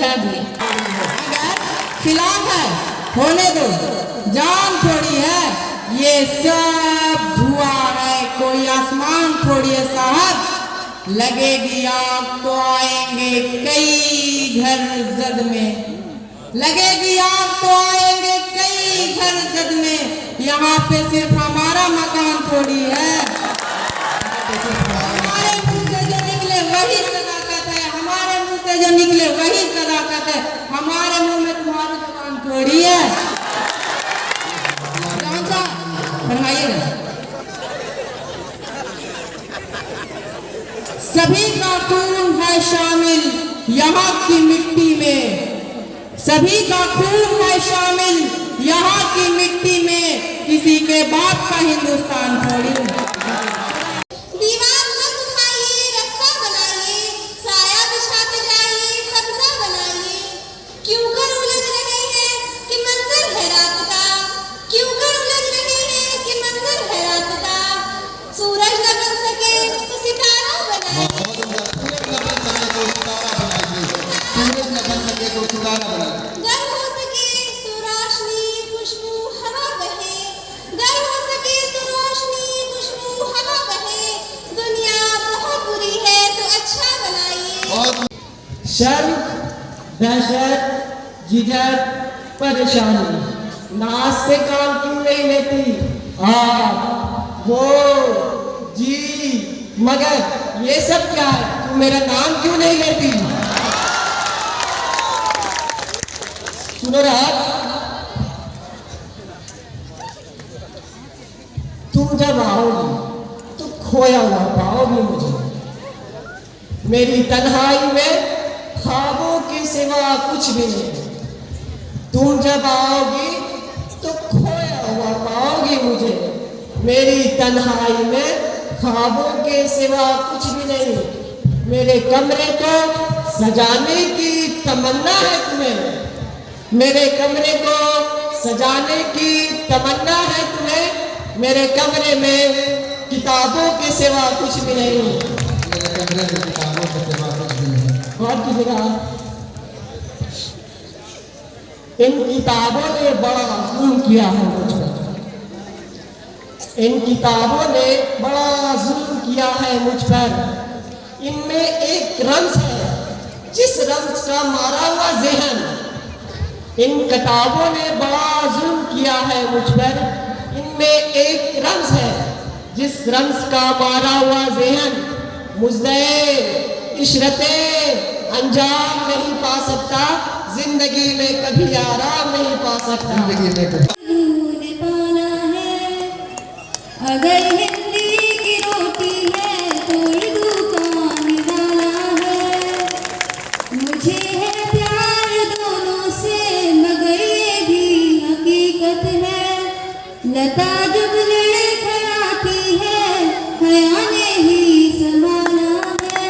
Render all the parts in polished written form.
है भी। अगर खिलाफ है होने दो, जान थोड़ी है, ये सब धुआं है, कोई आसमान थोड़ी है साहब। लगेगी आग तो आएंगे कई घर जद में, लगेगी आग तो आएंगे कई घर जद में। यहाँ पे सिर्फ हमारा मकान थोड़ी है, हमारे मुंह से जो निकले वही सदाकत है, हमारे मुंह से जो निकले वही सदाकत है। हमारे मुंह में तुम्हारी जुबान थोड़ी है। कौन सा फरमाइएगा। सभी का खून है शामिल यहाँ की मिट्टी में, सभी का खून है शामिल यहाँ की मिट्टी में, किसी के बाप का हिंदुस्तान थोड़ी। दीवार मत उठाइए, रास्ता बनाइए, साया बिछाते जाइए, सब्जा बनाइए। क्यों कर उलझ रहे हैं कि मंजर है रात का, क्यों कर उलझ रहे हैं कि मंजर है रात का। सूरज न बन सके तो सितारा बनाइए, सूरज न बन सके तो सितारा बनाइए। गर हो सके तो रोशनी खुशबू हवा बहे, गर हो सके तो रोशनी खुशबू हवा बहे। दुनिया बहुत बुरी है तो अच्छा बनाइए। शर्म, दहशत, झिझक, परेशानी, नाच से काम क्यों नहीं लेती? वो जी, मगर ये सब क्या है? तू मेरा नाम क्यों नहीं लेती? सुनो रात, तुम जब आओगी तो खोया हुआ पाओगी मुझे। मेरी तन्हाई में ख्वाबों के सिवा कुछ भी नहीं। तुम जब आओगी तो खोया हुआ पाओगी मुझे। मेरी तन्हाई में ख्वाबों के सिवा कुछ भी नहीं। मेरे कमरे को सजाने की तमन्ना है तुम्हें, मेरे कमरे को सजाने की तमन्ना है तुम्हें। मेरे कमरे में किताबों के सिवा कुछ भी नहीं। मेरे कमरे में किताबों के सिवा कुछ भी नहीं। और की जगह इन किताबों ने बड़ा जुल्म किया है मुझ पर, इन किताबों ने बड़ा जुल्म किया है मुझ पर। इनमें एक रम्ज है, जिस रम्ज का मारा हुआ ज़हन। इन किताबों ने बड़ा जुल्म किया है मुझ पर। इनमें एक रम्ज है, जिस रम्ज का मारा हुआ ज़हन मुझे इशरते अंजाम नहीं पा सकता, जिंदगी में कभी आराम नहीं पा सकता। जिंदगी में कभी अगर हिंदी की रोटी है तो उर्दू का निवाला है। मुझे है प्यार दोनों से मगर ये भी हकीकत है। लता जब लड़खड़ाती है हया ने ही संभाला है।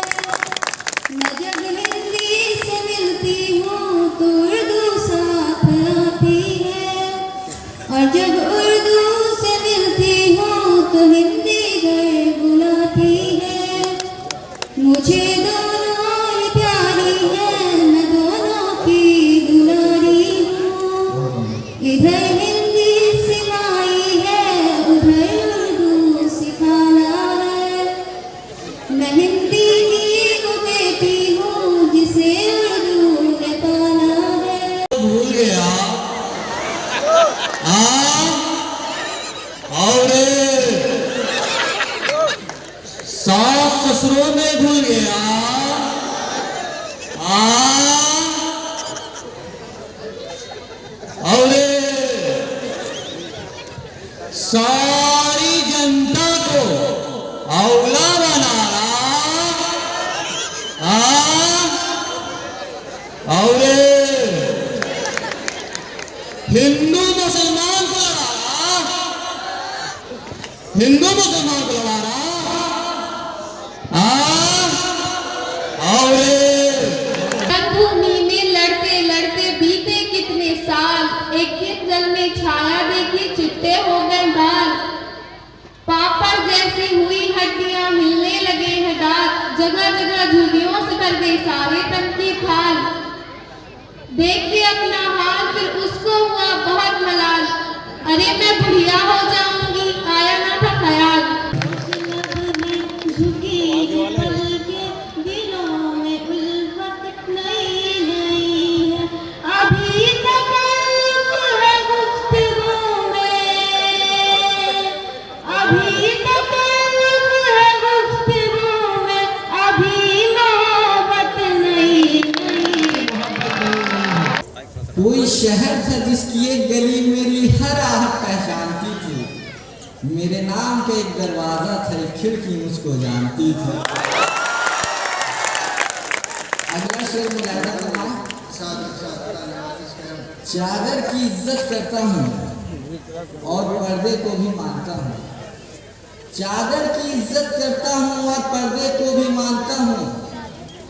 मैं जब हिंदी से मिलती हूँ तो उर्दू साथ आती है, और जब उर्दू से मिलती हूँ तो हिंदी घर बुलाती है। मुझे दोनों प्यारी है, मैं दोनों की दुलारी हूँ। इधर हिंदी सिखाई है, उधर उर्दू सिखाना है। मैं हिंदी की को देती हूँ जिसे उर्दू ने पाना है। भूल गया और सास ससुरों में भूल गया और सारी जनता को औला बना रहा और हिंदू मुसलमान को लड़ा रहा, हिंदू मुसलमान को लड़ा रहा और रंगभूमि में लड़ते लड़ते बीते कितने साल। एक दिन जल में छाया देखी चिट्टे हो गए बाल। पापड़ जैसी हुई हड्डियां मिलने लगे हैं दांत। जगह जगह झुर्रियों से भर गई सारे तन की खाल। देख के अपना हाल फिर उसको हुआ बहुत मलाल। अरे मैं बुढ़िया हो जाऊंगी, आया ना था ख्याल। झुकेगी पलकें, दिलों में उल्फत नई नई है। अभी तक है गुफ्तगू में, अभी तक है गुफ्तगू में, अभी मोहब्बत नई नई। कोई शहर था जिसकी एक गली मेरी हर आहट पहचानती थी। मेरे नाम का एक दरवाजा था, एक खिड़की मुझको जानती थी। अगला शेर मुलायदा करना। चादर की इज्जत करता हूँ और पर्दे को भी मानता हूँ। चादर की इज्जत करता हूँ और पर्दे को भी मानता हूँ।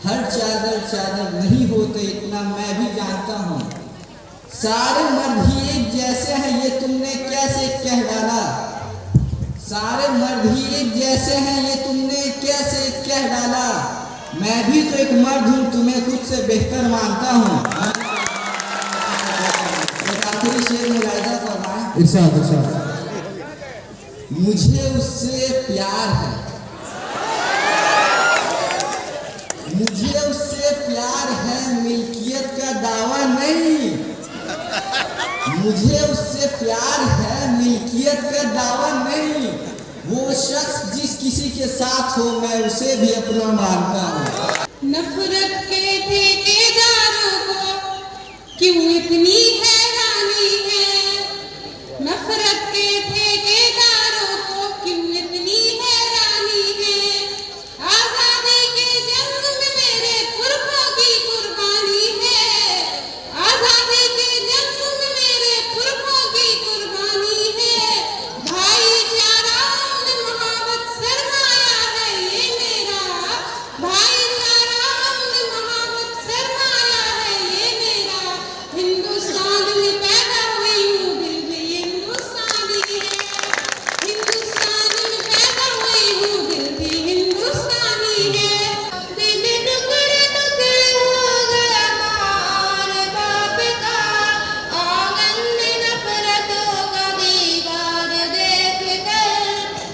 हर चादर चादर नहीं होते इतना मैं भी जानता हूँ। सारे मर्द ही एक जैसे हैं ये तुमने कैसे कह डाला। सारे मर्द ही एक जैसे हैं ये तुमने कैसे कह डाला। मैं भी तो एक मर्द हूँ, तुम्हें खुद से बेहतर मानता हूँ। एक आखिरी शेर मुलायदा करना है। इरशाद इरशाद। मुझे उससे प्यार है, मुझे उससे प्यार है, मिल्कियत का दावा नहीं। मुझे उससे प्यार है, मिल्कियत का दावा नहीं। वो शख्स जिस किसी के साथ हो मैं उसे भी अपना मानता हूँ। नफरत के ठेकेदारों को क्यों इतनी हैरानी है। नफरत के ठेकेदारों को क्यों इतनी हैरानी है। आजादी के जंग में मेरे पुरखों की कुर्बानी है। आजादी के जंग में मेरे पुरखों की कुर्बानी है। भाईचारा में मोहब्बत सरमाया है ये मेरा। भाईचारा में मोहब्बत सरमाया है ये मेरा। हिंदुस्तान में पैदा हुई हूँ, दिल भी हिंदुस्तानी है। हिंदुस्तान में पैदा हुई हूँ, दिल भी हिंदुस्तानी है। दिल टुकड़े टुकड़े हो गया मार बाप का। आंगन में नफरतों का दीवार देख कर,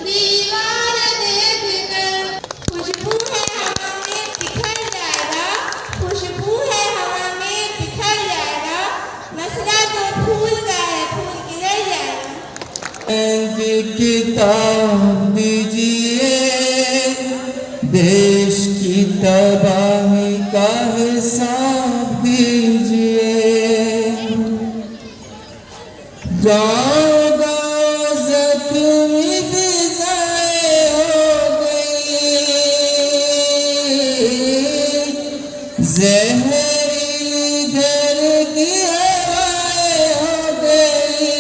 दीवार देख कर। खुशबू है हवा में बिखर जाएगा, खुशबू है हवा में बिखर जाएगा। मसला तो फूल का है, फूल गिर जाएगा। किताब दीजिए, देश की तबाही का हिसाब दीजिए। गाँव गाँव ज़ख्मी फिज़ाएं हो गई, ज़हरीली धरती हवाएं हो गई।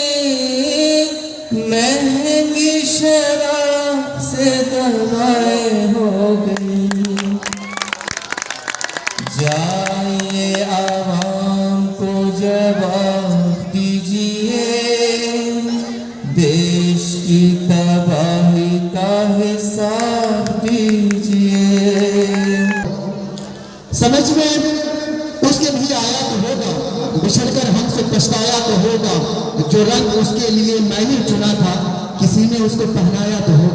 महंगी शराब से दवाएं हो गई। जाइए आवाम को जवाब दीजिए, देश की तबाही का हिसाब दीजिए। समझ में उसके भी आया तो होगा, बिछड़कर हमसे पछताया तो होगा। जो रंग उसके लिए मैंने चुना था किसी ने उसको पहनाया तो होगा।